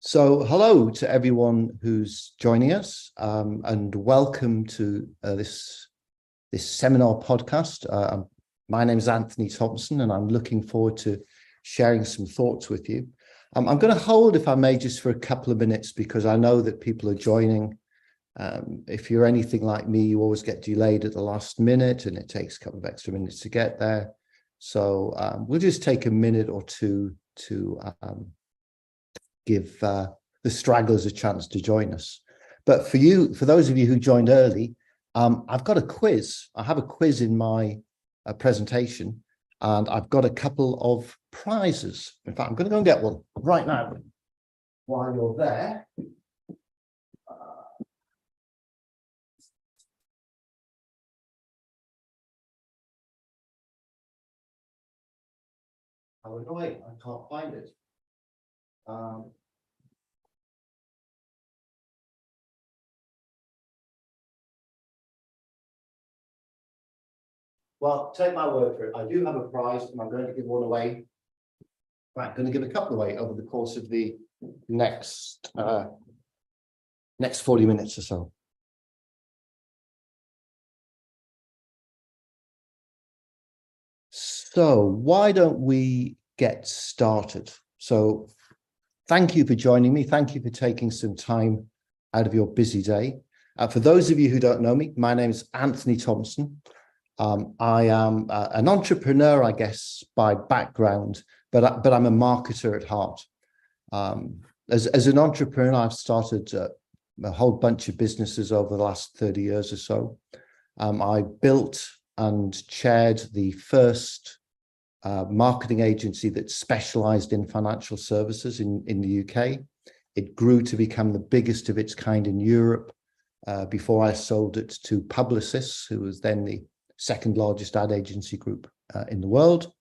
So hello to everyone who's joining us, and welcome to this seminar podcast. My name is Anthony Thompson, and I'm looking forward to sharing some thoughts with you. I'm going to hold, if I may, just for a couple of minutes, because I know that people are joining. If you're anything like me, you always get delayed at the last minute, and it takes a couple of extra minutes to get there. So we'll just take a minute or two to give the stragglers a chance to join us. But for those of you who joined early, I've got a quiz. I have a quiz in my presentation, and I've got a couple of prizes. In fact, I'm going to go and get one right now. While you're there, oh, annoying, I can't find it. Well, take my word for it. I do have a prize, and I'm going to give one away. Right, I'm going to give a couple away over the course of the next 40 minutes or so. So why don't we get started? So thank you for joining me. Thank you for taking some time out of your busy day. For those of you who don't know me, my name is Anthony Thompson. I am an entrepreneur, I guess, by background, but I'm a marketer at heart. As an entrepreneur, I've started a whole bunch of businesses over the last 30 years or so. I built and chaired the first marketing agency that specialized in financial services in the UK. It grew to become the biggest of its kind in Europe before I sold it to Publicis, who was then the second largest ad agency group in the world.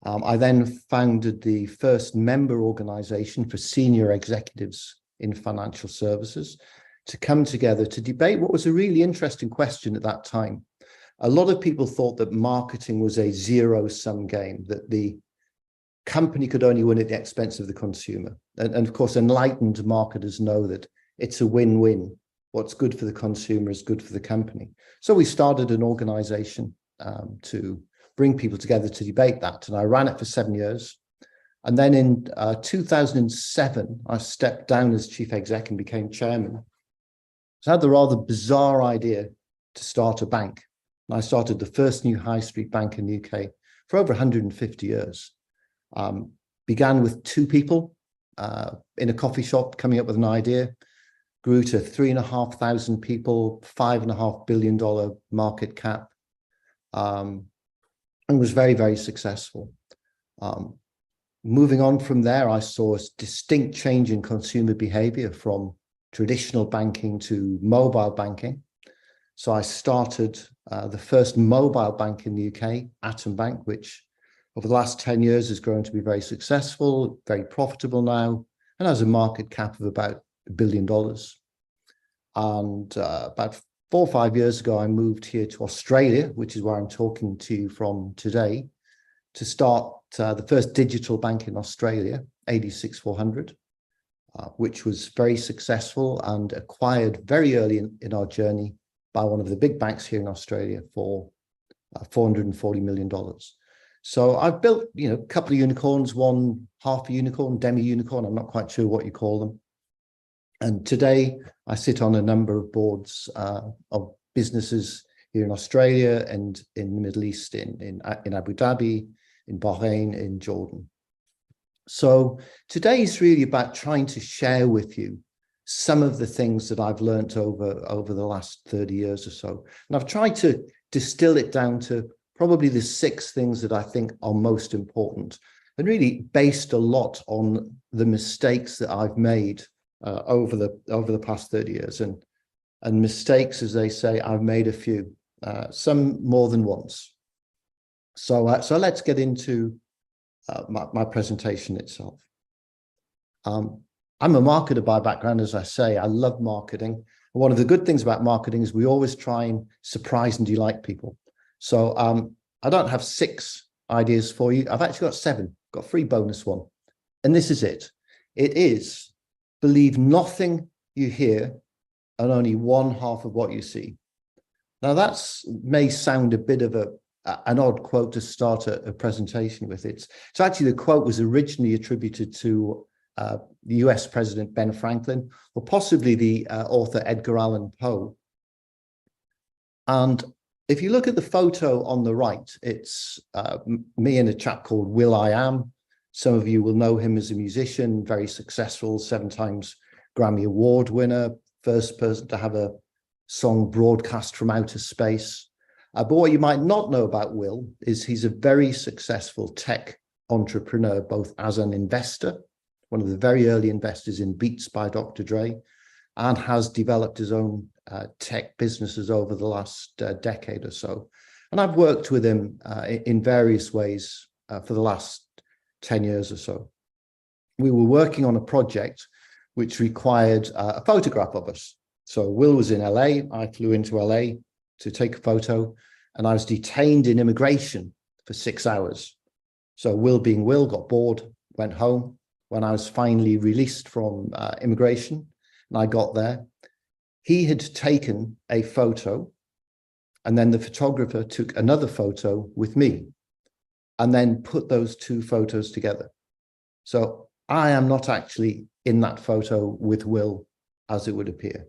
I then founded the first member organization for senior executives in financial services to come together to debate what was a really interesting question at that time. A lot of people thought that marketing was a zero-sum game, that the company could only win at the expense of the consumer. And of course, enlightened marketers know that it's a win-win. What's good for the consumer is good for the company. So we started an organization to bring people together to debate that. And I ran it for 7 years. And then in 2007, I stepped down as chief exec and became chairman. So I had the rather bizarre idea to start a bank. And I started the first new high street bank in the UK for over 150 years. Began with 2 people in a coffee shop coming up with an idea. Grew to 3,500 people, $5.5 billion market cap, and was very, very successful. Moving on from there, I saw a distinct change in consumer behavior from traditional banking to mobile banking. So I started the first mobile bank in the UK, Atom Bank, which over the last 10 years has grown to be very successful, very profitable now, and has a market cap of about $1 billion. And about 4 or 5 years ago, I moved here to Australia, which is where I'm talking to you from today, to start the first digital bank in Australia, 86400, which was very successful and acquired very early in our journey by one of the big banks here in Australia for $440 million. So I've built, a couple of unicorns, one half a unicorn, demi-unicorn, I'm not quite sure what you call them. And today I sit on a number of boards of businesses here in Australia and in the Middle East, in Abu Dhabi, in Bahrain, in Jordan. So today is really about trying to share with you some of the things that I've learned over the last 30 years or so. And I've tried to distill it down to probably the 6 things that I think are most important, and really based a lot on the mistakes that I've made over the past 30 years. And mistakes, as they say, I've made a few, some more than once. So let's get into my presentation itself. I'm a marketer by background, as I say. I love marketing. And one of the good things about marketing is we always try and surprise and delight people. So I don't have 6 ideas for you. I've actually got 7, got 3 bonus one. And this is it. It is believe nothing you hear and only one half of what you see. Now may sound a bit of an odd quote to start a presentation with. So actually the quote was originally attributed to the US President Ben Franklin, or possibly the author Edgar Allan Poe. And if you look at the photo on the right, it's me and a chap called will.i.am. Some of you will know him as a musician, very successful, 7 times Grammy Award winner, first person to have a song broadcast from outer space. But what you might not know about Will is he's a very successful tech entrepreneur, both as an investor, one of the very early investors in Beats by Dr. Dre, and has developed his own tech businesses over the last decade or so. And I've worked with him in various ways for the last 10 years or so. We were working on a project which required a photograph of us. So Will was in LA, I flew into LA to take a photo, and I was detained in immigration for 6 hours. So Will, being Will, got bored, went home. When I was finally released from immigration, and I got there, he had taken a photo, and then the photographer took another photo with me, and then put those 2 photos together. So I am not actually in that photo with Will, as it would appear.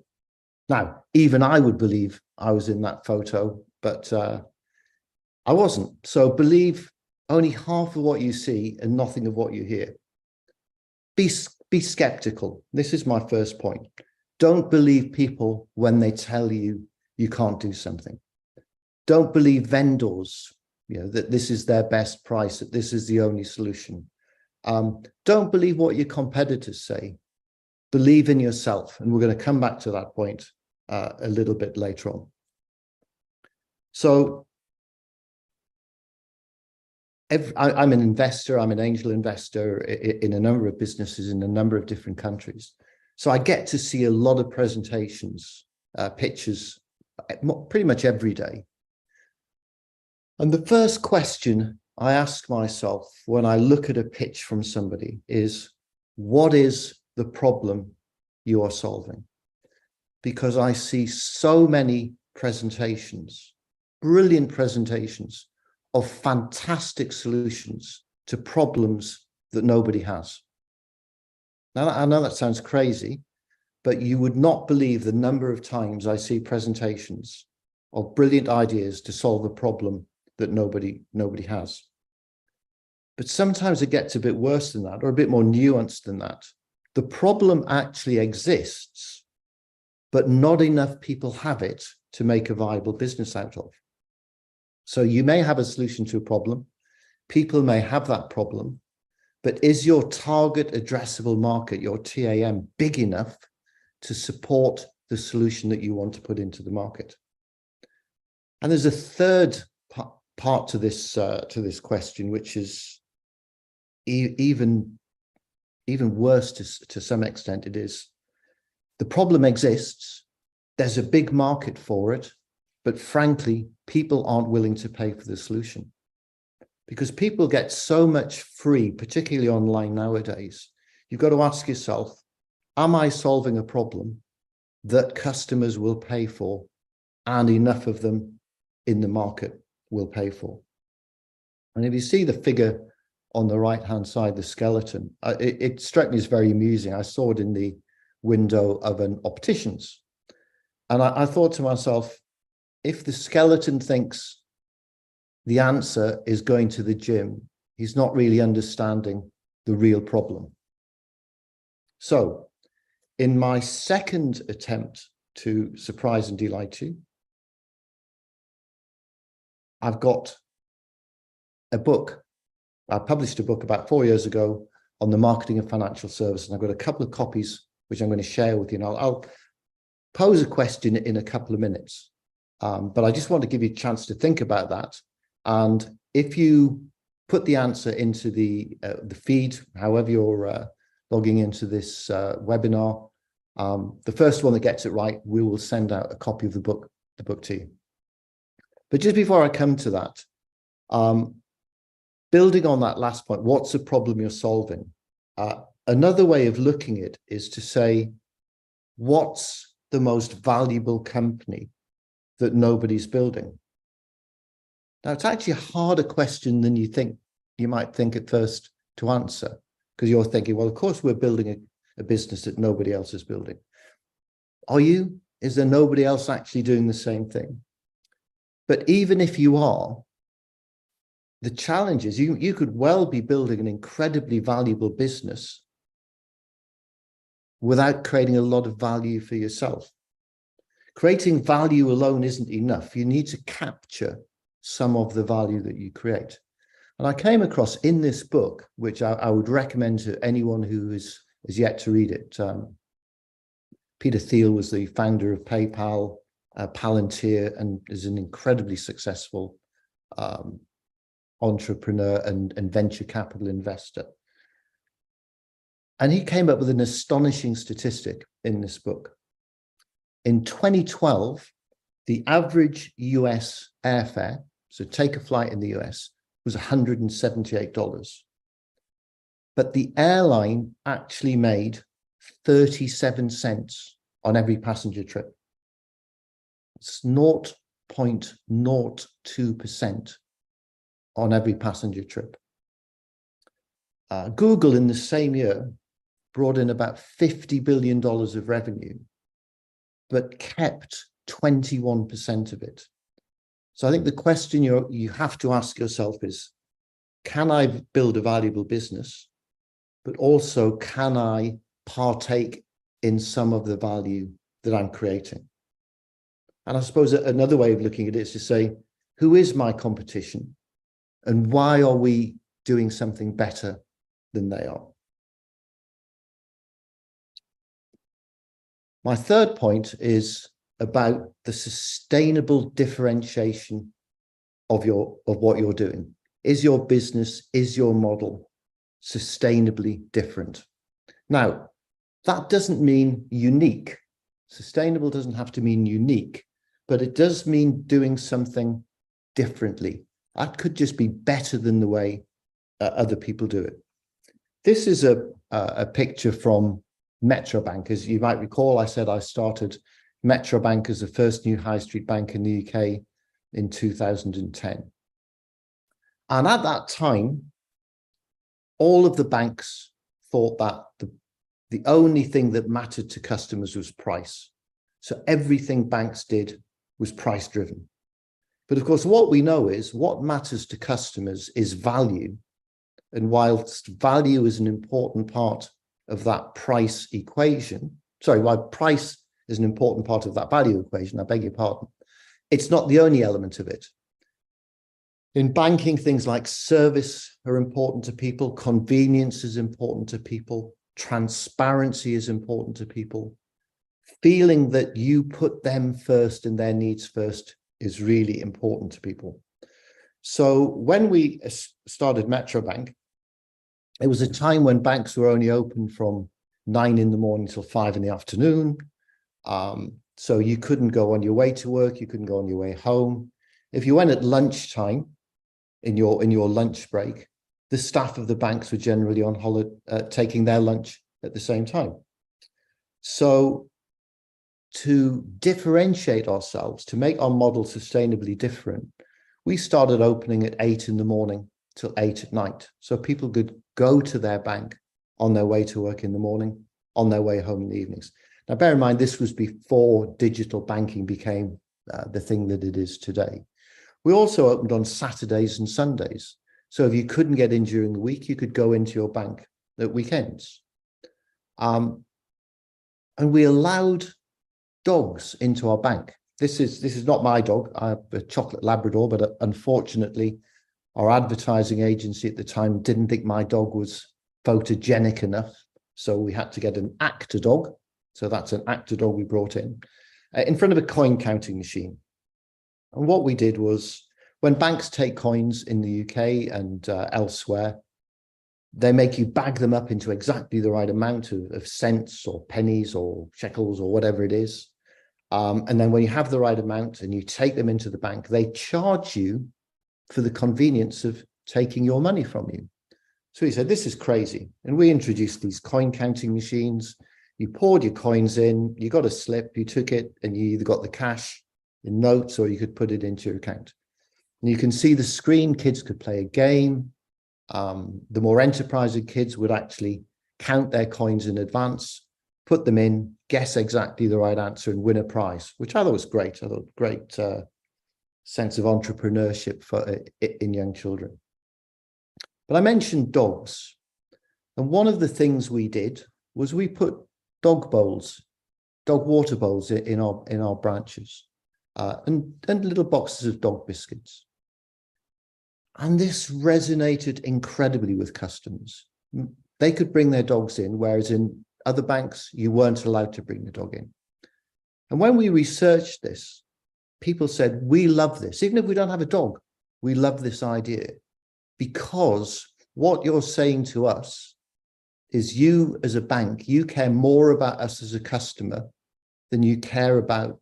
Now, even I would believe I was in that photo, but I wasn't. So believe only half of what you see and nothing of what you hear. Be skeptical. This is my first point. Don't believe people when they tell you you can't do something. Don't believe vendors, that this is their best price, that this is the only solution. Don't believe what your competitors say. Believe in yourself. And we're going to come back to that point a little bit later on. So I'm an investor, I'm an angel investor in a number of businesses in a number of different countries. So I get to see a lot of presentations, pictures, pretty much every day. And the first question I ask myself when I look at a pitch from somebody is, what is the problem you are solving? Because I see so many presentations, brilliant presentations of fantastic solutions to problems that nobody has. Now, I know that sounds crazy, but you would not believe the number of times I see presentations of brilliant ideas to solve a problem that nobody has. But sometimes it gets a bit worse than that, or a bit more nuanced than that. The problem actually exists, but not enough people have it to make a viable business out of. So you may have a solution to a problem, people may have that problem, but is your target addressable market, your TAM, big enough to support the solution that you want to put into the market? And there's a third part to this question, which is even worse to some extent. It is, the problem exists, there's a big market for it, but frankly, people aren't willing to pay for the solution. Because people get so much free, particularly online nowadays. You've got to ask yourself, am I solving a problem that customers will pay for and enough of them in the market will pay for? And if you see the figure on the right-hand side, the skeleton, it struck me as very amusing. I saw it in the window of an optician's. And I thought to myself, if the skeleton thinks the answer is going to the gym, he's not really understanding the real problem. So in my second attempt to surprise and delight you, I've got a book. I published a book about 4 years ago on the marketing of financial services. And I've got a couple of copies, which I'm going to share with you. And I'll pose a question in a couple of minutes. But I just want to give you a chance to think about that. And if you put the answer into the feed, however you're logging into this webinar, the first one that gets it right, we will send out a copy of the book to you. But just before I come to that, building on that last point, what's the problem you're solving? Another way of looking at it is to say, what's the most valuable company that nobody's building? Now, it's actually a harder question than you might think at first to answer, because you're thinking, well, of course, we're building a business that nobody else is building. Are you? Is there nobody else actually doing the same thing? But even if you are, the challenge is you could well be building an incredibly valuable business without creating a lot of value for yourself. Creating value alone isn't enough. You need to capture some of the value that you create. And I came across in this book, which I would recommend to anyone who is yet to read it. Peter Thiel was the founder of PayPal, Palantir, and is an incredibly successful entrepreneur and venture capital investor. And he came up with an astonishing statistic in this book. In 2012, the average US airfare, so take a flight in the US, was $178. But the airline actually made 37 cents on every passenger trip. It's 0.02% on every passenger trip. Google in the same year brought in about $50 billion of revenue, but kept 21% of it. So I think the question you have to ask yourself is, can I build a valuable business, but also can I partake in some of the value that I'm creating? And I suppose another way of looking at it is to say, who is my competition and why are we doing something better than they are? My third point is about the sustainable differentiation of what you're doing. Is your business, is your model sustainably different? Now, that doesn't mean unique. Sustainable doesn't have to mean unique, but it does mean doing something differently. That could just be better than the way other people do it. This is a picture from Metro Bank. As you might recall, I said I started Metro Bank as the first new high street bank in the UK in 2010. And at that time, all of the banks thought that the only thing that mattered to customers was price. So everything banks did was price driven. But of course, what we know is what matters to customers is value. And whilst value is an important part of that price equation, while price is an important part of that value equation, I beg your pardon, it's not the only element of it. In banking, things like service are important to people, convenience is important to people, transparency is important to people. Feeling that you put them first and their needs first is really important to people. So when we started Metro Bank, it was a time when banks were only open from 9 in the morning till 5 in the afternoon. So you couldn't go on your way to work, you couldn't go on your way home. If you went at lunchtime, in your lunch break, the staff of the banks were generally on holiday, taking their lunch at the same time. So to differentiate ourselves, to make our model sustainably different, we started opening at 8 in the morning till 8 at night. So people could go to their bank on their way to work in the morning, on their way home in the evenings. Now, bear in mind, this was before digital banking became the thing that it is today. We also opened on Saturdays and Sundays. So if you couldn't get in during the week, you could go into your bank at weekends. And we allowed dogs into our bank. This is not my dog. I have a chocolate Labrador, but unfortunately, our advertising agency at the time didn't think my dog was photogenic enough. So we had to get an actor dog. So that's an actor dog we brought in front of a coin counting machine. And what we did was, when banks take coins in the UK and elsewhere, they make you bag them up into exactly the right amount of cents or pennies or shekels or whatever it is. And then when you have the right amount and you take them into the bank, they charge you for the convenience of taking your money from you. So he said, this is crazy. And we introduced these coin counting machines. You poured your coins in, you got a slip, you took it, and you either got the cash in notes or you could put it into your account. And you can see the screen, kids could play a game. The more enterprising kids would actually count their coins in advance, put them in, guess exactly the right answer and win a prize, which I thought was great. I thought great sense of entrepreneurship in young children. But I mentioned dogs. And one of the things we did was we put dog bowls, dog water bowls in our branches and little boxes of dog biscuits. And this resonated incredibly with customers. They could bring their dogs in, whereas in other banks, you weren't allowed to bring the dog in. And when we researched this, people said, we love this. Even if we don't have a dog, we love this idea, because what you're saying to us is you as a bank, you care more about us as a customer than you care about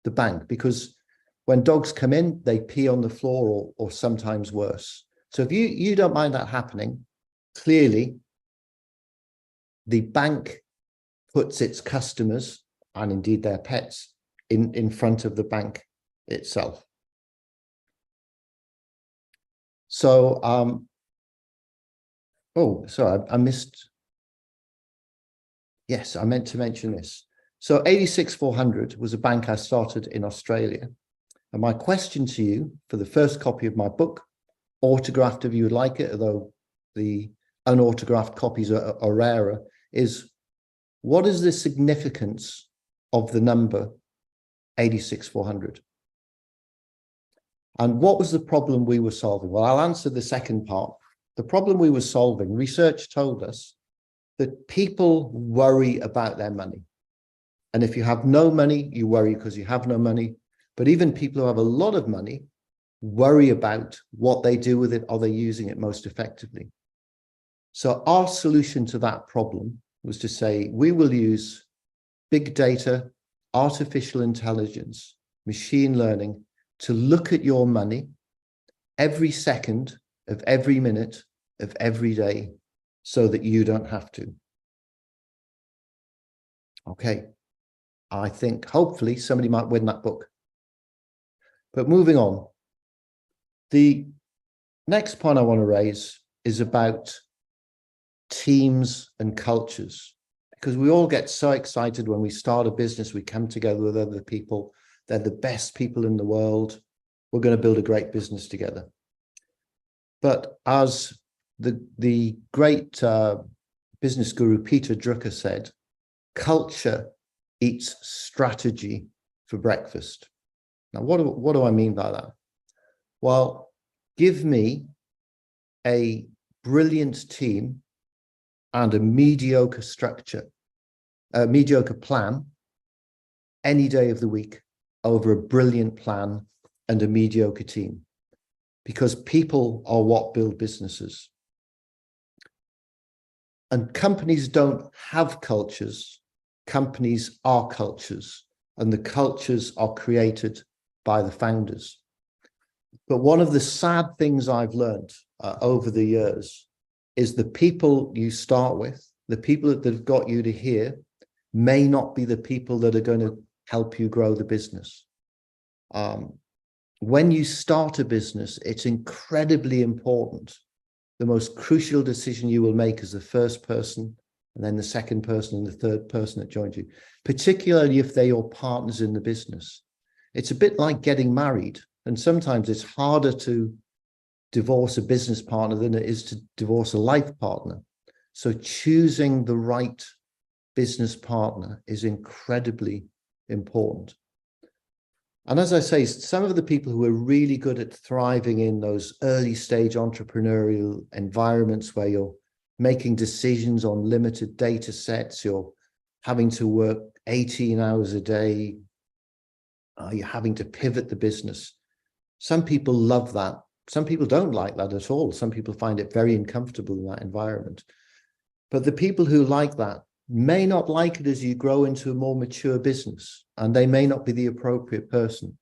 the bank, because when dogs come in, they pee on the floor or sometimes worse. So if you don't mind that happening, clearly the bank puts its customers and indeed their pets in front of the bank itself. So, oh, sorry, I missed. Yes, I meant to mention this. So 86400 was a bank I started in Australia. And my question to you for the first copy of my book, autographed if you would like it, although the unautographed copies are rarer, is what is the significance of the number 86400? And what was the problem we were solving? Well, I'll answer the second part. The problem we were solving, research told us that people worry about their money. And if you have no money, you worry because you have no money. But even people who have a lot of money worry about what they do with it. Are they using it most effectively? So our solution to that problem was to say, we will use big data, artificial intelligence, machine learning to look at your money every second of every minute of every day so that you don't have to. Okay. I think hopefully somebody might win that book. But moving on, the next point I want to raise is about teams and cultures, because we all get so excited when we start a business, we come together with other people, they're the best people in the world, we're going to build a great business together. But as the great business guru Peter Drucker said, culture eats strategy for breakfast. Now, what do I mean by that? Well, give me a brilliant team and a mediocre structure, a mediocre plan any day of the week over a brilliant plan and a mediocre team, because people are what build businesses. And companies don't have cultures. Companies are cultures, and the cultures are created by the founders. But one of the sad things I've learned over the years is the people you start with, the people that have got you to here, may not be the people that are going to help you grow the business. When you start a business, it's incredibly important. The most crucial decision you will make is the first person, and then the second person and the third person that joins you, particularly if they're your partners in the business. It's a bit like getting married, and sometimes it's harder to divorce a business partner than it is to divorce a life partner. So choosing the right business partner is incredibly important. And as I say, some of the people who are really good at thriving in those early stage entrepreneurial environments where you're making decisions on limited data sets, you're having to work 18 hours a day, you're having to pivot the business. Some people love that. Some people don't like that at all. Some people find it very uncomfortable in that environment. But the people who like that may not like it as you grow into a more mature business, and they may not be the appropriate person.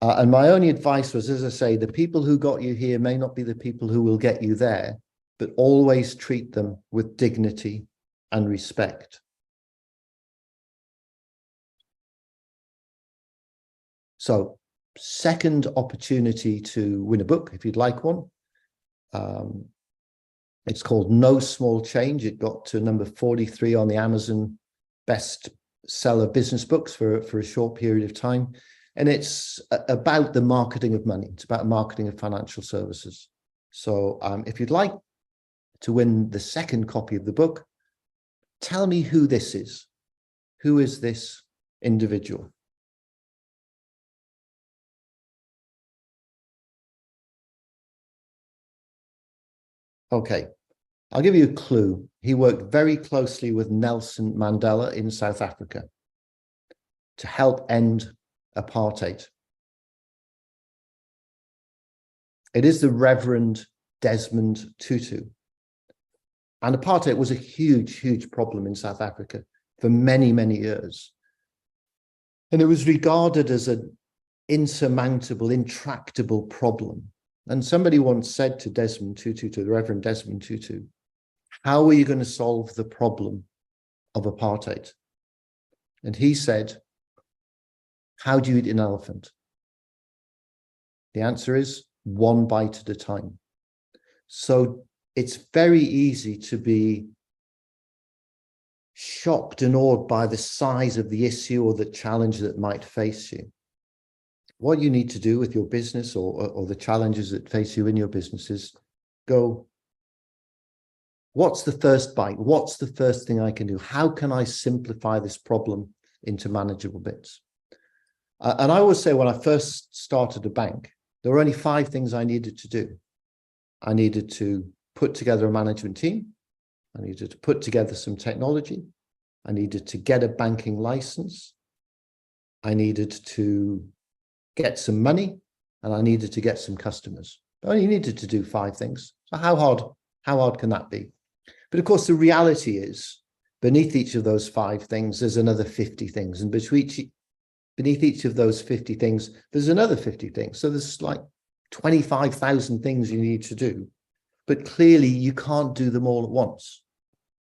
And my only advice was, as I say, the people who got you here may not be the people who will get you there. but always treat them with dignity and respect. So, second opportunity to win a book, if you'd like one. It's called No Small Change. It got to number 43 on the Amazon bestseller business books for a short period of time. And it's about the marketing of money. It's about marketing of financial services. So if you'd like to win the second copy of the book, tell me who this is. Who is this individual? Okay, I'll give you a clue. He worked very closely with Nelson Mandela in South Africa to help end apartheid. It is the Reverend Desmond Tutu. And apartheid was a huge, huge problem in South Africa for many, many years. And it was regarded as an insurmountable, intractable problem. And somebody once said to Desmond Tutu, to the Reverend Desmond Tutu, how are you going to solve the problem of apartheid? And he said, how do you eat an elephant? The answer is one bite at a time. So it's very easy to be shocked and awed by the size of the issue or the challenge that might face you. What you need to do with your business or the challenges that face you in your business is go, what's the first bite? What's the first thing I can do? How can I simplify this problem into manageable bits? And I always say when I first started a bank, there were only 5 things I needed to do. I needed to put together a management team. I needed to put together some technology. I needed to get a banking license. I needed to get some money, and I needed to get some customers. I only needed to do 5 things. So how hard can that be? But of course, the reality is beneath each of those 5 things, there's another 50 things. And beneath each of those 50 things, there's another 50 things. So there's like 25,000 things you need to do. But clearly you can't do them all at once.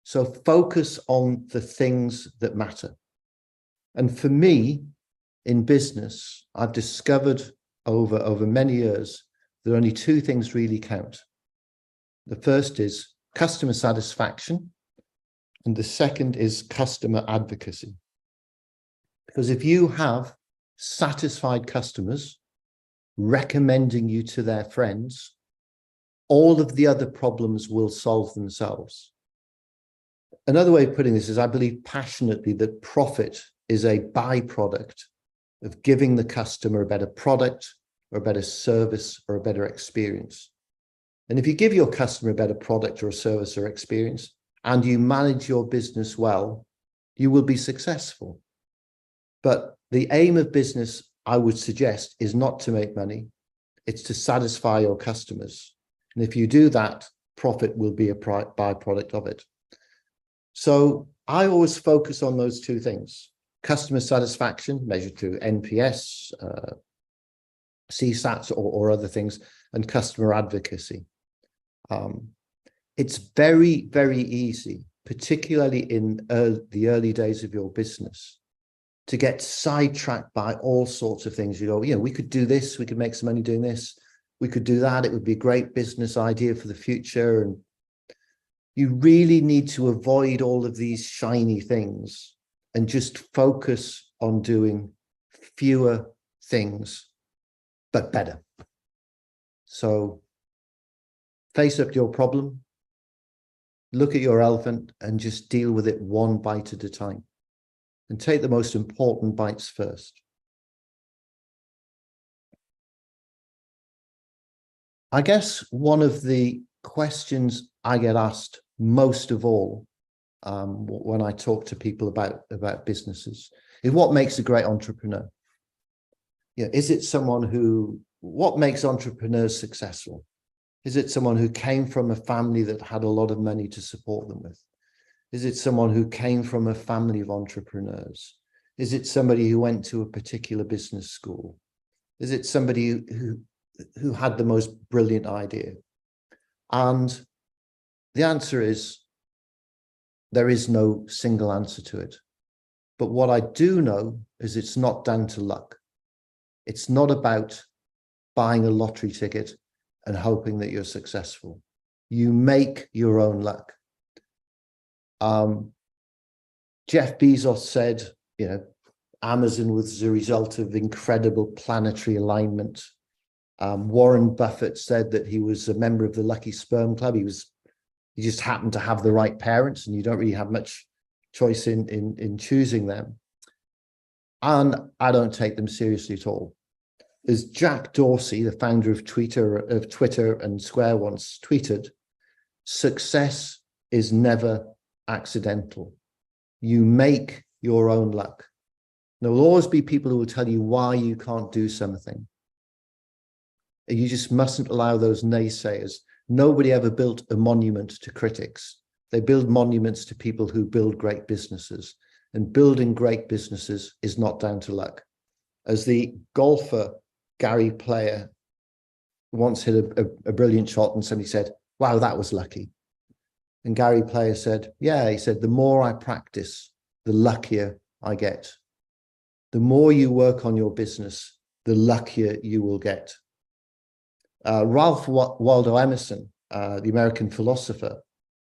So focus on the things that matter. And for me, in business, I've discovered over many years that only 2 things really count. The first is customer satisfaction, and the second is customer advocacy. Because if you have satisfied customers recommending you to their friends, all of the other problems will solve themselves. Another way of putting this is I believe passionately that profit is a byproduct of giving the customer a better product or a better service or a better experience. And if you give your customer a better product or a service or experience and you manage your business well, you will be successful. But the aim of business, I would suggest, is not to make money. It's to satisfy your customers. And if you do that, profit will be a byproduct of it. So I always focus on those 2 things. Customer satisfaction measured through NPS, CSATs or other things, and customer advocacy. It's very, very easy, particularly in the early days of your business, to get sidetracked by all sorts of things. You go, we could do this, we could make some money doing this, we could do that, it would be a great business idea for the future. And you really need to avoid all of these shiny things and just focus on doing fewer things, but better. So face up to your problem, look at your elephant and just deal with it one bite at a time. And take the most important bites first. I guess one of the questions I get asked most of all when I talk to people about businesses is what makes a great entrepreneur? Is it someone what makes entrepreneurs successful? Is it someone who came from a family that had a lot of money to support them with? Is it someone who came from a family of entrepreneurs? Is it somebody who went to a particular business school? Is it somebody who had the most brilliant idea? And The answer is there is no single answer to it. But what I do know is it's not down to luck. It's not about buying a lottery ticket and hoping that you're successful. You make your own luck. Jeff Bezos said, Amazon was a result of incredible planetary alignment. Warren Buffett said that he was a member of the Lucky Sperm Club. He just happened to have the right parents, and you don't really have much choice in choosing them. And I don't take them seriously at all. As Jack Dorsey, the founder of Twitter and Square, once tweeted, success is never accidental. You make your own luck. There will always be people who will tell you why you can't do something. You just mustn't allow those naysayers. Nobody ever built a monument to critics. They build monuments to people who build great businesses. And building great businesses is not down to luck. As the golfer Gary Player once hit a brilliant shot, and somebody said, wow, that was lucky. And Gary Player said, yeah, he said, the more I practice, the luckier I get. The more you work on your business, the luckier you will get. Ralph Waldo Emerson, the American philosopher,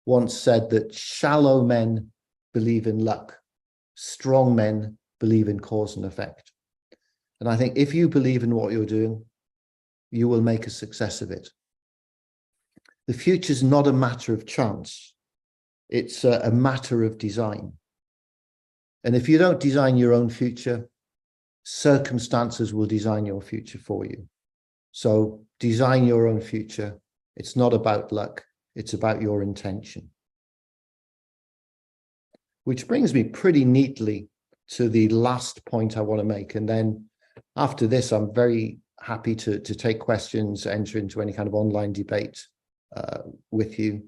once said that shallow men believe in luck. Strong men believe in cause and effect. And I think if you believe in what you're doing, you will make a success of it. The future is not a matter of chance. It's a matter of design. And if you don't design your own future, circumstances will design your future for you. So design your own future. It's not about luck. It's about your intention. Which brings me pretty neatly to the last point I want to make. And then after this, I'm very happy to take questions, enter into any kind of online debate with you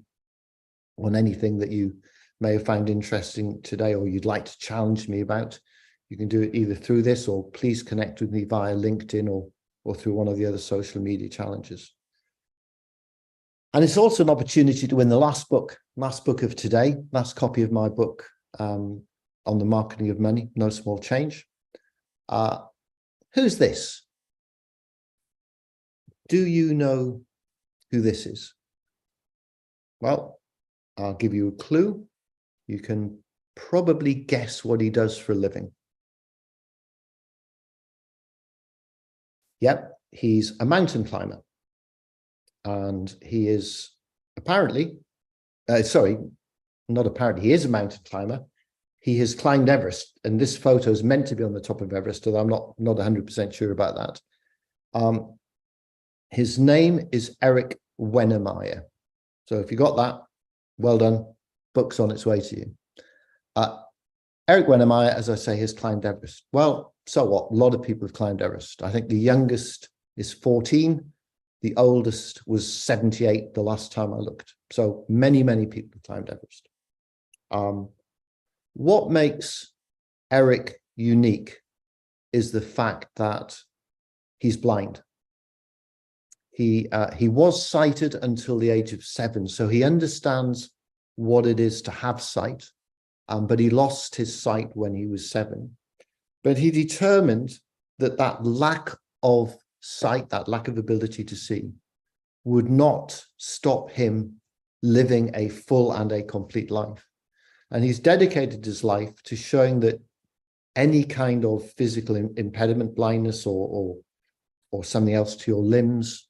on anything that you may have found interesting today or you'd like to challenge me about. You can do it either through this, or please connect with me via LinkedIn or through one of the other social media challenges. And it's also an opportunity to win the last book of today, last copy of my book on the marketing of money, No Small Change. Who's this? Do you know who this is? Well, I'll give you a clue. You can probably guess what he does for a living. Yep, he's a mountain climber. And he is apparently, not apparently, he is a mountain climber. He has climbed Everest, and this photo is meant to be on the top of Everest, although I'm not 100% sure about that. His name is Eric Wennermeyer. So if you got that, well done. Book's on its way to you. Eric Wennermeyer, as I say, has climbed Everest. Well, so what? A lot of people have climbed Everest. I think the youngest is 14. The oldest was 78 the last time I looked. So many, many people have climbed Everest. What makes Eric unique is the fact that he's blind. He was sighted until the age of 7, so he understands what it is to have sight, but he lost his sight when he was 7. But he determined that lack of sight, that lack of ability to see, would not stop him living a full and a complete life. And he's dedicated his life to showing that any kind of physical impediment, blindness or something else to your limbs,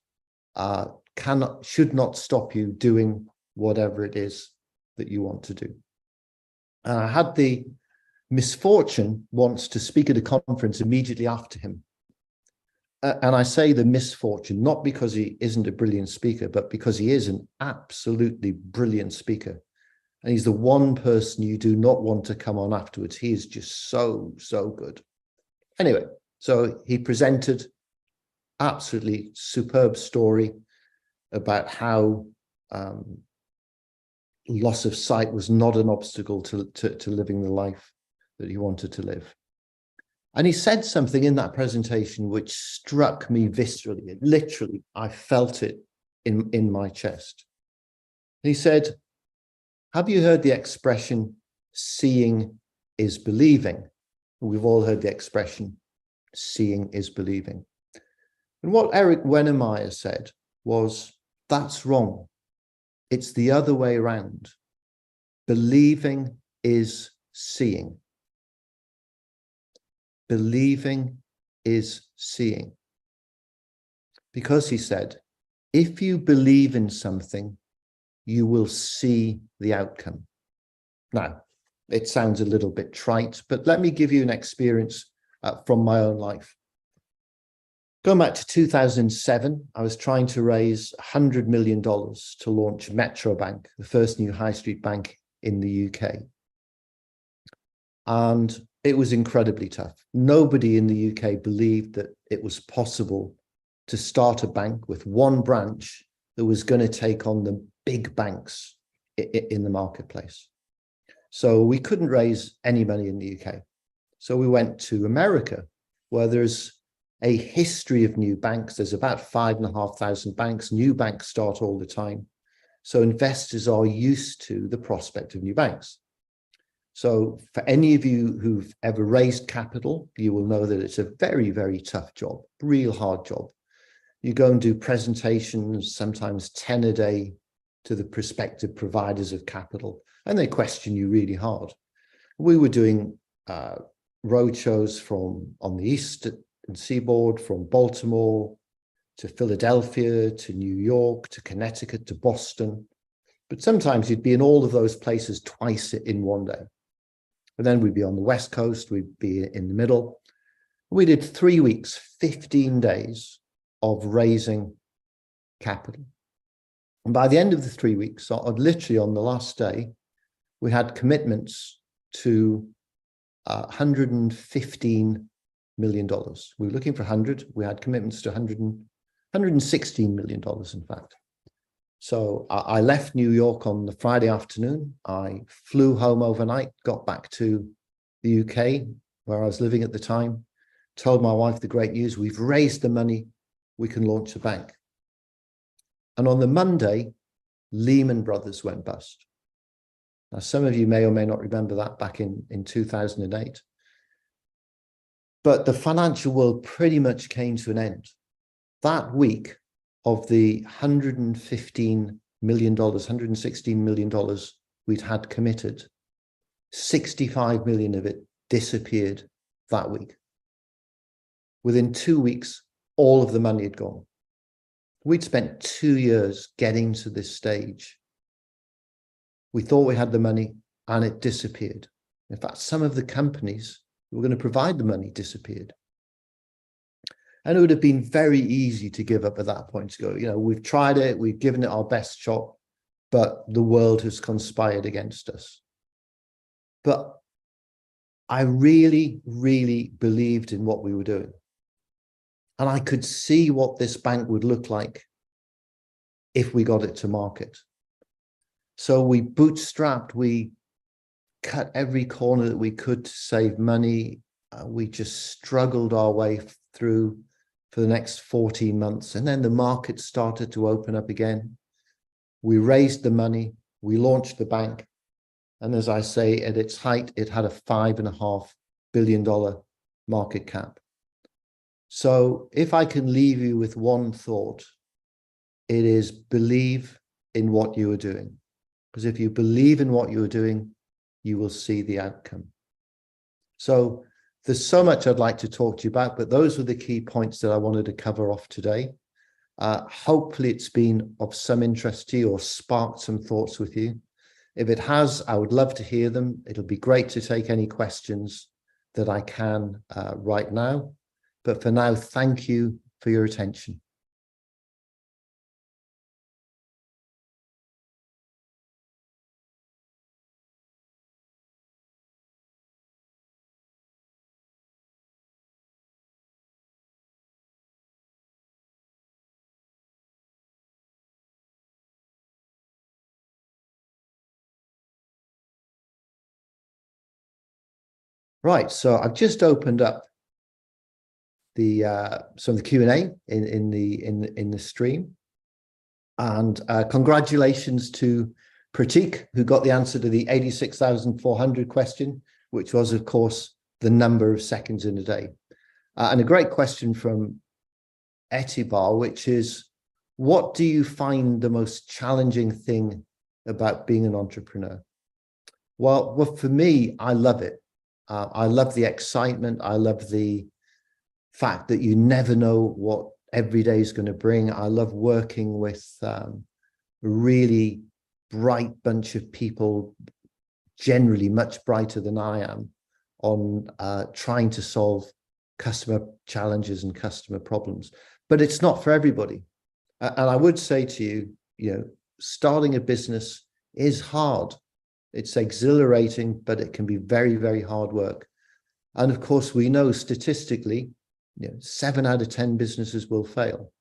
should not stop you doing whatever it is that you want to do. And I had the misfortune once to speak at a conference immediately after him. And I say the misfortune, not because he isn't a brilliant speaker, but because he is an absolutely brilliant speaker. And he's the one person you do not want to come on afterwards. He is just so, so good. Anyway, so he presented absolutely superb story about how loss of sight was not an obstacle to living the life that he wanted to live. And he said something in that presentation which struck me viscerally. Literally, I felt it in my chest. He said, Have you heard the expression, seeing is believing? We've all heard the expression, seeing is believing. And what Eric Wennermeyer said was, that's wrong. It's the other way around. Believing is seeing. Believing is seeing. Because he said, if you believe in something, you will see the outcome. Now, it sounds a little bit trite, but let me give you an experience from my own life. Going back to 2007, I was trying to raise $100 million to launch Metro Bank, the first new high street bank in the UK. And it was incredibly tough. Nobody in the UK believed that it was possible to start a bank with one branch that was going to take on the big banks in the marketplace. So we couldn't raise any money in the UK. So we went to America, where there's a history of new banks. There's about 5,500 banks. New banks start all the time. So investors are used to the prospect of new banks. So for any of you who've ever raised capital, you will know that it's a very, very tough job, real hard job. You go and do presentations, sometimes 10 a day, to the prospective providers of capital, and they question you really hard. We were doing roadshows from on the eastern seaboard, from Baltimore to Philadelphia to New York to Connecticut to Boston. But sometimes you'd be in all of those places twice in one day. And then we'd be on the West Coast, we'd be in the middle. We did 3 weeks, 15 days of raising capital. And by the end of the 3 weeks, literally on the last day, we had commitments to $115 million. We were looking for 100. We had commitments to $116 million, in fact. So I left New York on the Friday afternoon. I flew home overnight, got back to the UK, where I was living at the time, told my wife the great news: we've raised the money, we can launch a bank. And on the Monday, Lehman Brothers went bust. Now, some of you may or may not remember that back in 2008. But the financial world pretty much came to an end. That week, of the $115 million, $116 million we'd had committed, 65 million of it disappeared that week. Within 2 weeks, all of the money had gone. We'd spent 2 years getting to this stage. We thought we had the money and it disappeared. In fact, some of the companies who were going to provide the money disappeared. And it would have been very easy to give up at that point, to go, you know, we've tried it, we've given it our best shot, but the world has conspired against us. But I really, really believed in what we were doing. And I could see what this bank would look like if we got it to market. So we bootstrapped, we cut every corner that we could to save money. We just struggled our way through for the next 14 months. And then the market started to open up again. We raised the money, we launched the bank. And as I say, at its height, it had a $5.5 billion market cap. So if I can leave you with one thought, it is believe in what you are doing. Because if you believe in what you are doing, you will see the outcome. So there's so much I'd like to talk to you about, but those were the key points that I wanted to cover off today. Hopefully it's been of some interest to you or sparked some thoughts with you. If it has, I would love to hear them. It'll be great to take any questions that I can right now. But for now, thank you for your attention. Right, so I've just opened up the some of the Q&A in the stream, and congratulations to Pratik, who got the answer to the 86,400 question, which was, of course, the number of seconds in a day. And a great question from Etibar, which is, what do you find the most challenging thing about being an entrepreneur? Well, for me, I love it. I love the excitement. I love the fact that you never know what every day is going to bring. I love working with a really bright bunch of people, generally much brighter than I am, on trying to solve customer challenges and customer problems. But it's not for everybody. And I would say to you, starting a business is hard. It's exhilarating, but it can be very, very hard work. And of course, we know statistically, 7 out of 10 businesses will fail.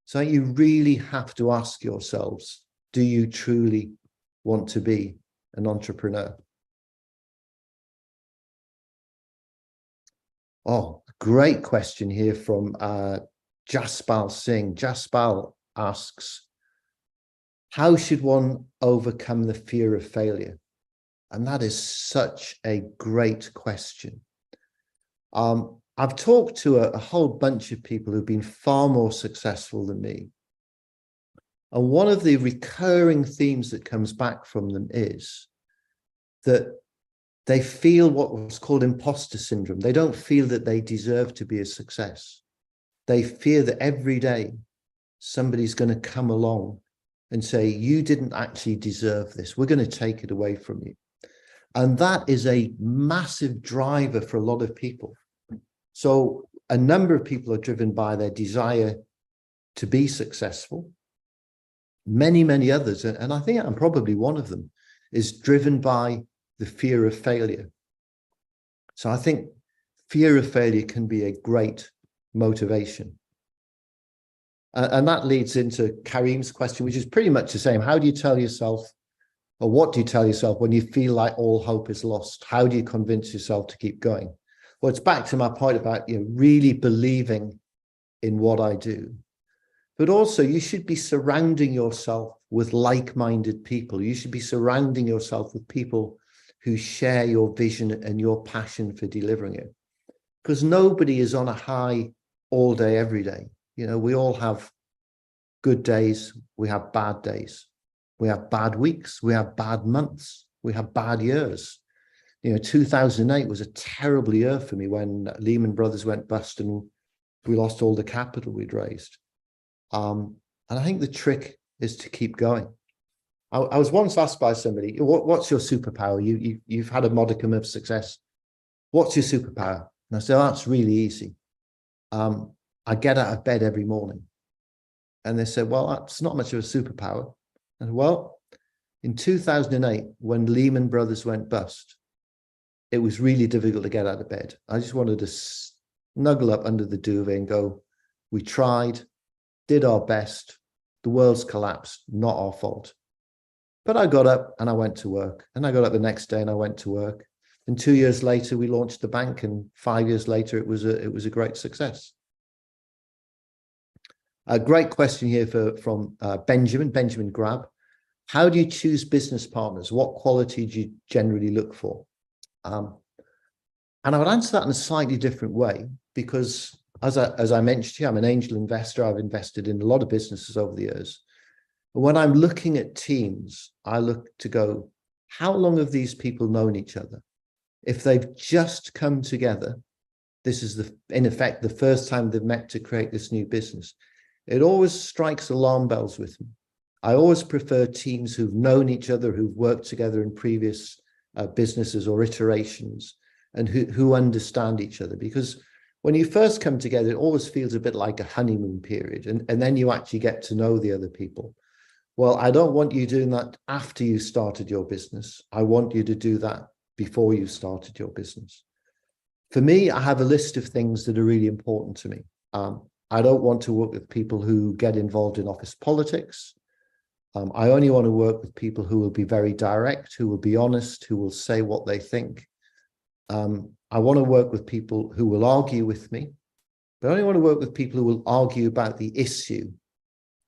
So you really have to ask yourselves, do you truly want to be an entrepreneur? Oh, great question here from Jaspal Singh. Jaspal asks, how should one overcome the fear of failure? And that is such a great question. I've talked to a whole bunch of people who've been far more successful than me. And one of the recurring themes that comes back from them is that they feel what was called imposter syndrome. They don't feel that they deserve to be a success. They fear that every day somebody's going to come along and say, you didn't actually deserve this. We're going to take it away from you. And that is a massive driver for a lot of people. So a number of people are driven by their desire to be successful. Many, many others, and I think I'm probably one of them, is driven by the fear of failure. So I think fear of failure can be a great motivation. And that leads into Karim's question, which is pretty much the same. How do you tell yourself, or what do you tell yourself when you feel like all hope is lost? How do you convince yourself to keep going? Well, it's back to my point about really believing in what I do. But also, you should be surrounding yourself with like-minded people. You should be surrounding yourself with people who share your vision and your passion for delivering it. Because nobody is on a high all day, every day. We all have good days. We have bad days. We have bad weeks. We have bad months. We have bad years. 2008 was a terrible year for me when Lehman Brothers went bust and we lost all the capital we'd raised. And I think the trick is to keep going. I was once asked by somebody, what's your superpower? You've had a modicum of success. What's your superpower? And I said, that's really easy. I get out of bed every morning. And they said, well, that's not much of a superpower. And well, in 2008, when Lehman Brothers went bust, it was really difficult to get out of bed. I just wanted to snuggle up under the duvet and go, we tried, did our best. The world's collapsed, not our fault. But I got up and I went to work. And I got up the next day and I went to work. And 2 years later, we launched the bank. And 5 years later, it was a great success. A great question here from Benjamin Grab. How do you choose business partners? What quality do you generally look for? And I would answer that in a slightly different way, because as I mentioned to you, I'm an angel investor. I've invested in a lot of businesses over the years. But when I'm looking at teams, I look to go, how long have these people known each other? If they've just come together, this is in effect the first time they've met to create this new business. It always strikes alarm bells with me. I always prefer teams who've known each other, who've worked together in previous businesses or iterations, and who understand each other. Because when you first come together, it always feels a bit like a honeymoon period, and then you actually get to know the other people. Well, I don't want you doing that after you started your business. I want you to do that before you started your business. For me, I have a list of things that are really important to me. I don't want to work with people who get involved in office politics. I only want to work with people who will be very direct, who will be honest, who will say what they think. I want to work with people who will argue with me, but I only want to work with people who will argue about the issue.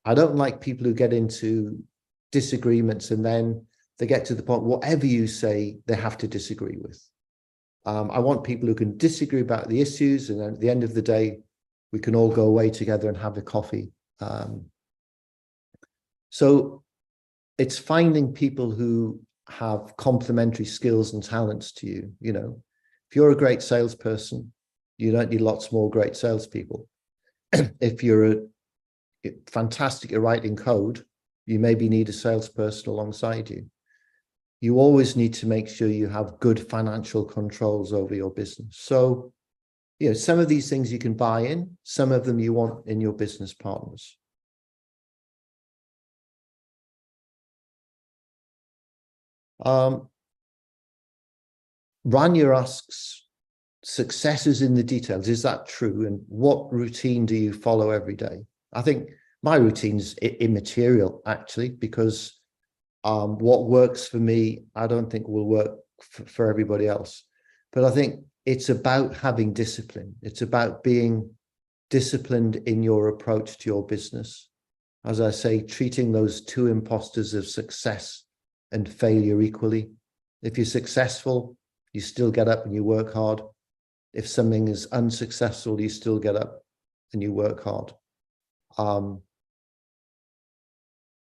I don't like people who get into disagreements and then they get to the point, whatever you say, they have to disagree with. I want people who can disagree about the issues, and at the end of the day, we can all go away together and have a coffee. So it's finding people who have complementary skills and talents to you. You know, if you're a great salesperson, you don't need lots more great salespeople. If you're fantastic at writing code, you maybe need a salesperson alongside you. You always need to make sure you have good financial controls over your business. So, you know, some of these things you can buy in, some of them you want in your business partners. Rania asks, success is in the details. Is that true? And what routine do you follow every day? I think my routine's immaterial, actually, because what works for me, I don't think will work for everybody else. But I think it's about having discipline. It's about being disciplined in your approach to your business. As I say, treating those two imposters of success and failure equally. If you're successful, you still get up and you work hard. If something is unsuccessful, you still get up and you work hard.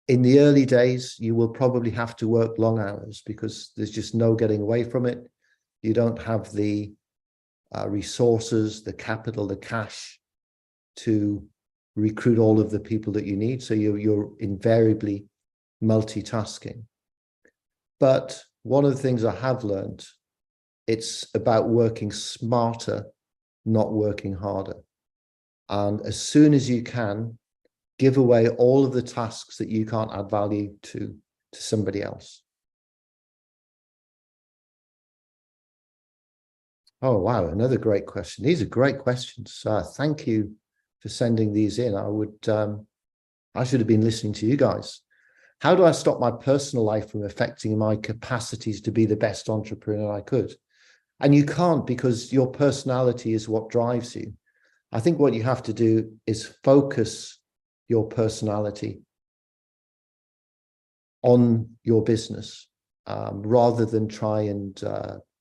In the early days, you will probably have to work long hours because there's just no getting away from it. You don't have the resources, the capital, the cash to recruit all of the people that you need. So you're invariably multitasking. But one of the things I have learned, it's about working smarter, not working harder. And as soon as you can, give away all of the tasks that you can't add value to somebody else. Oh, wow. Another great question. These are great questions. Thank you for sending these in. I should have been listening to you guys. How do I stop my personal life from affecting my capacities to be the best entrepreneur I could? And you can't, because your personality is what drives you. I think what you have to do is focus your personality on your business rather than try and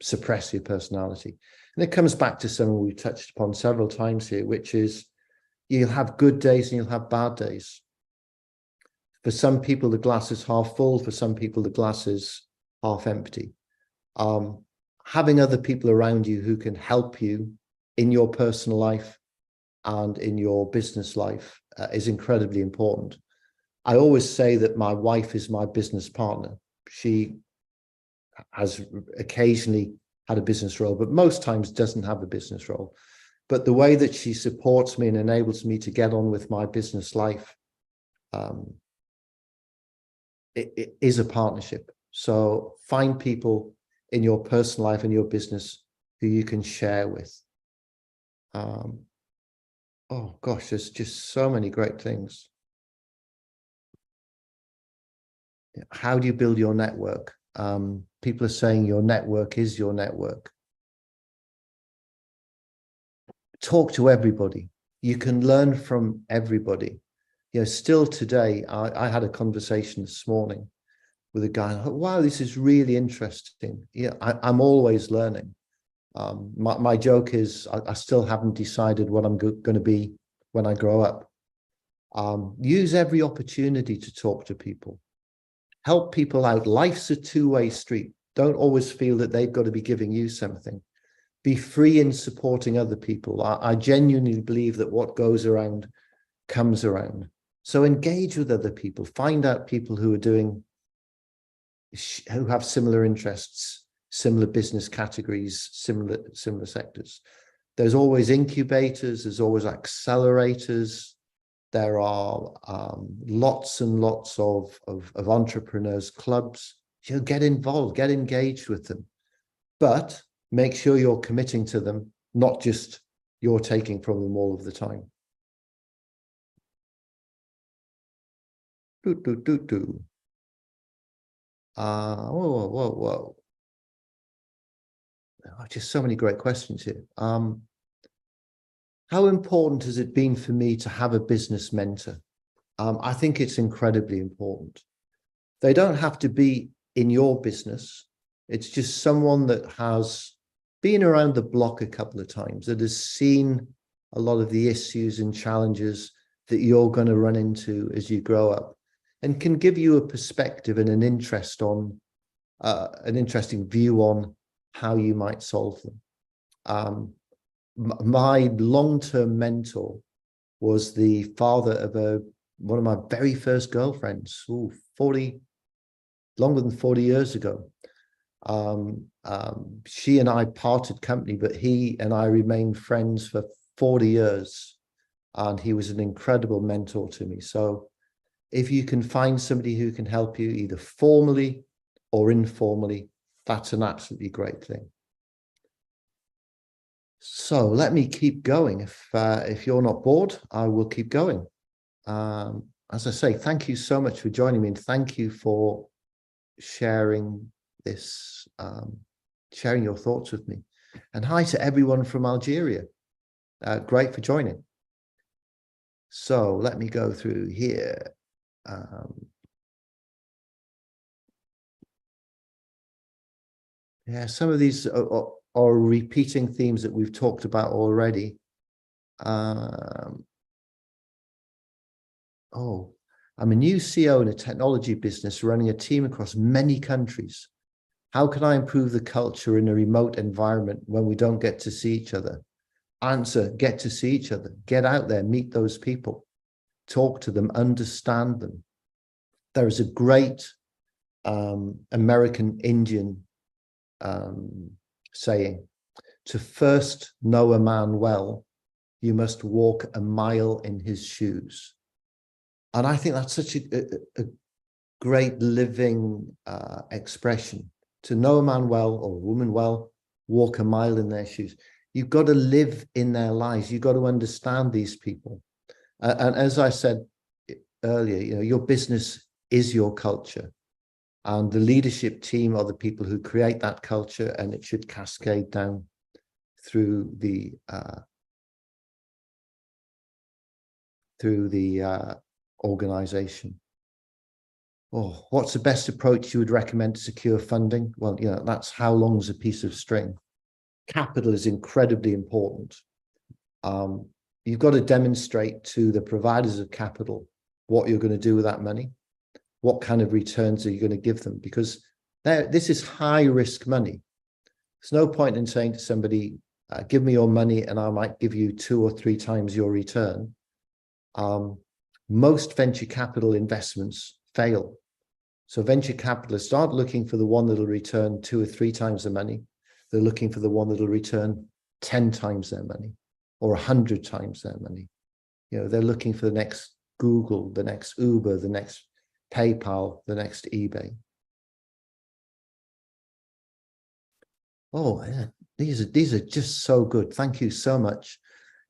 suppress your personality. And it comes back to something we touched upon several times here, which is you'll have good days and you'll have bad days. For some people, the glass is half full. For some people, the glass is half empty. Having other people around you who can help you in your personal life and in your business life is incredibly important. I always say that my wife is my business partner. She has occasionally had a business role, but most times doesn't have a business role. But the way that she supports me and enables me to get on with my business life, it is a partnership. So find people in your personal life and your business who you can share with. Oh gosh, there's just so many great things. How do you build your network? People are saying your network is your network. Talk to everybody. You can learn from everybody. You know, still today, I had a conversation this morning with a guy. And I thought, wow, this is really interesting. Yeah, I'm always learning. My joke is I still haven't decided what I'm going to be when I grow up. Use every opportunity to talk to people. Help people out. Life's a two-way street. Don't always feel that they've got to be giving you something. Be free in supporting other people. I genuinely believe that what goes around comes around. So engage with other people. Find out people who have similar interests, similar business categories, similar sectors. There's always incubators. There's always accelerators. There are lots and lots of entrepreneurs clubs. You know, get involved, get engaged with them, but make sure you're committing to them, not just you're taking from them all of the time. Whoa. Oh, just so many great questions here. How important has it been for me to have a business mentor? I think it's incredibly important. They don't have to be in your business. It's just someone that has been around the block a couple of times, that has seen a lot of the issues and challenges that you're going to run into as you grow up, and can give you a perspective and an interest on an interesting view on how you might solve them. My long-term mentor was the father of one of my very first girlfriends, longer than 40 years ago. She and I parted company, but he and I remained friends for 40 years. And he was an incredible mentor to me. So if you can find somebody who can help you either formally or informally, that's an absolutely great thing. So let me keep going. If you're not bored, I will keep going. As I say, thank you so much for joining me, and thank you for sharing this, sharing your thoughts with me. And hi to everyone from Algeria. Great for joining. So let me go through here. Yeah, some of these are repeating themes that we've talked about already. I'm a new CEO in a technology business running a team across many countries. How can I improve the culture in a remote environment when we don't get to see each other? Answer, get to see each other. Get out there, meet those people, talk to them, understand them. There is a great American Indian saying, to first know a man well, you must walk a mile in his shoes. And I think that's such a great living expression. To know a man well or a woman well, walk a mile in their shoes. You've got to live in their lives. You've got to understand these people. And as I said earlier, your business is your culture. And the leadership team are the people who create that culture, and it should cascade down through the organization. What's the best approach you would recommend to secure funding? Well, that's how long's a piece of string. Capital is incredibly important. You've got to demonstrate to the providers of capital what you're going to do with that money. What kind of returns are you going to give them? Because this is high risk money. There's no point in saying to somebody, give me your money and I might give you 2 or 3 times your return. Most venture capital investments fail. So venture capitalists aren't looking for the one that'll return 2 or 3 times the money. They're looking for the one that'll return 10 times their money or 100 times their money. They're looking for the next Google, the next Uber, the next PayPal, the next eBay. Oh, yeah, these are just so good. Thank you so much.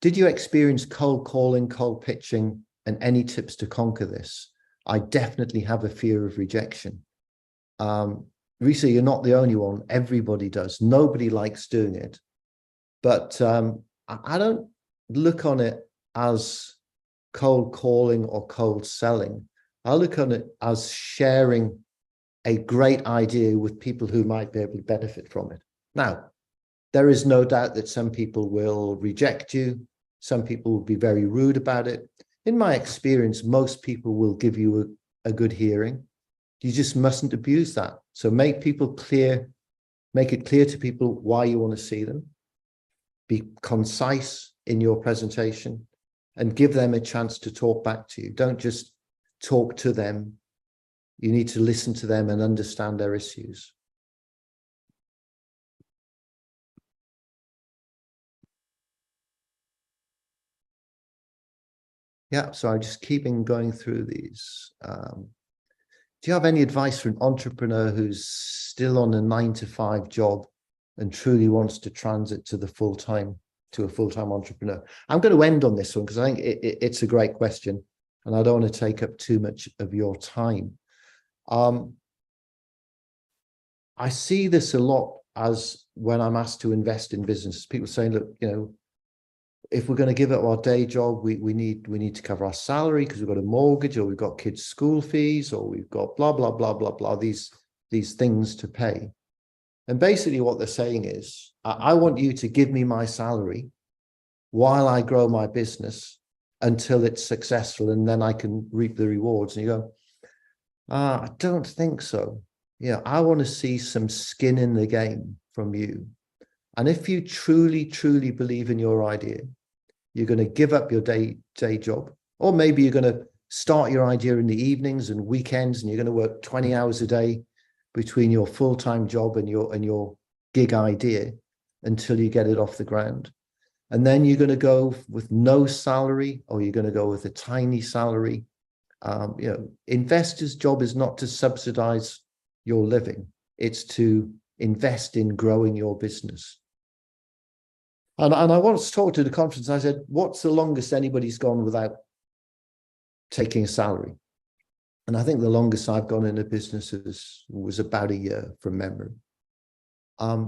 Did you experience cold calling, cold pitching, and any tips to conquer this? I definitely have a fear of rejection. Risa, you're not the only one. Everybody does. Nobody likes doing it. But I don't look on it as cold calling or cold selling. I look on it as sharing a great idea with people who might be able to benefit from it. Now, there is no doubt that some people will reject you. Some people will be very rude about it. In my experience, most people will give you a good hearing. You just mustn't abuse that. So make it clear to people why you want to see them. Be concise in your presentation and give them a chance to talk back to you. Don't just talk to them. You need to listen to them and understand their issues. Yeah, so I'm just keeping going through these. Do you have any advice for an entrepreneur who's still on a 9-to-5 job and truly wants to transit to a full-time entrepreneur? I'm going to end on this one because I think it's a great question and I don't want to take up too much of your time. I see this a lot as when I'm asked to invest in business, people saying, look, if we're going to give up our day job, we need to cover our salary because we've got a mortgage or we've got kids' school fees or we've got blah, blah, blah, blah, blah, these these things to pay. And basically what they're saying is, I want you to give me my salary while I grow my business until it's successful, and then I can reap the rewards. And you go, I don't think so. Yeah, I want to see some skin in the game from you. And if you truly, truly believe in your idea, you're going to give up your day job, or maybe you're going to start your idea in the evenings and weekends, and you're going to work 20 hours a day between your full-time job and your gig idea until you get it off the ground. And then you're going to go with no salary, or you're going to go with a tiny salary. Investors' job is not to subsidize your living. It's to invest in growing your business. And I once talked at a conference, I said, what's the longest anybody's gone without taking a salary? And I think the longest I've gone in a business was about a year from memory.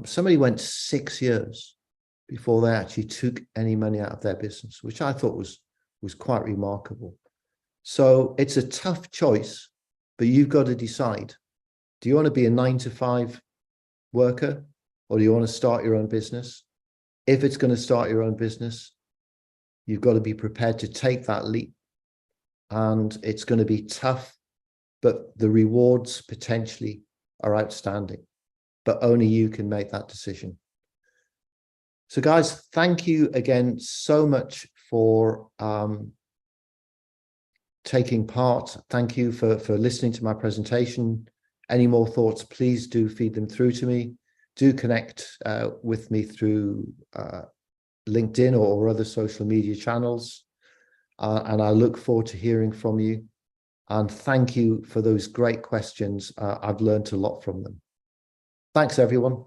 Somebody went 6 years before they actually took any money out of their business, which I thought was quite remarkable. So it's a tough choice, but you've got to decide. Do you want to be a 9-to-5 worker, or do you want to start your own business? If it's going to start your own business, you've got to be prepared to take that leap. And it's going to be tough, but the rewards potentially are outstanding. But only you can make that decision. So guys, thank you again so much for taking part. Thank you for listening to my presentation. Any more thoughts, please do feed them through to me. Do connect with me through LinkedIn or other social media channels. And I look forward to hearing from you. And thank you for those great questions. I've learned a lot from them. Thanks, everyone.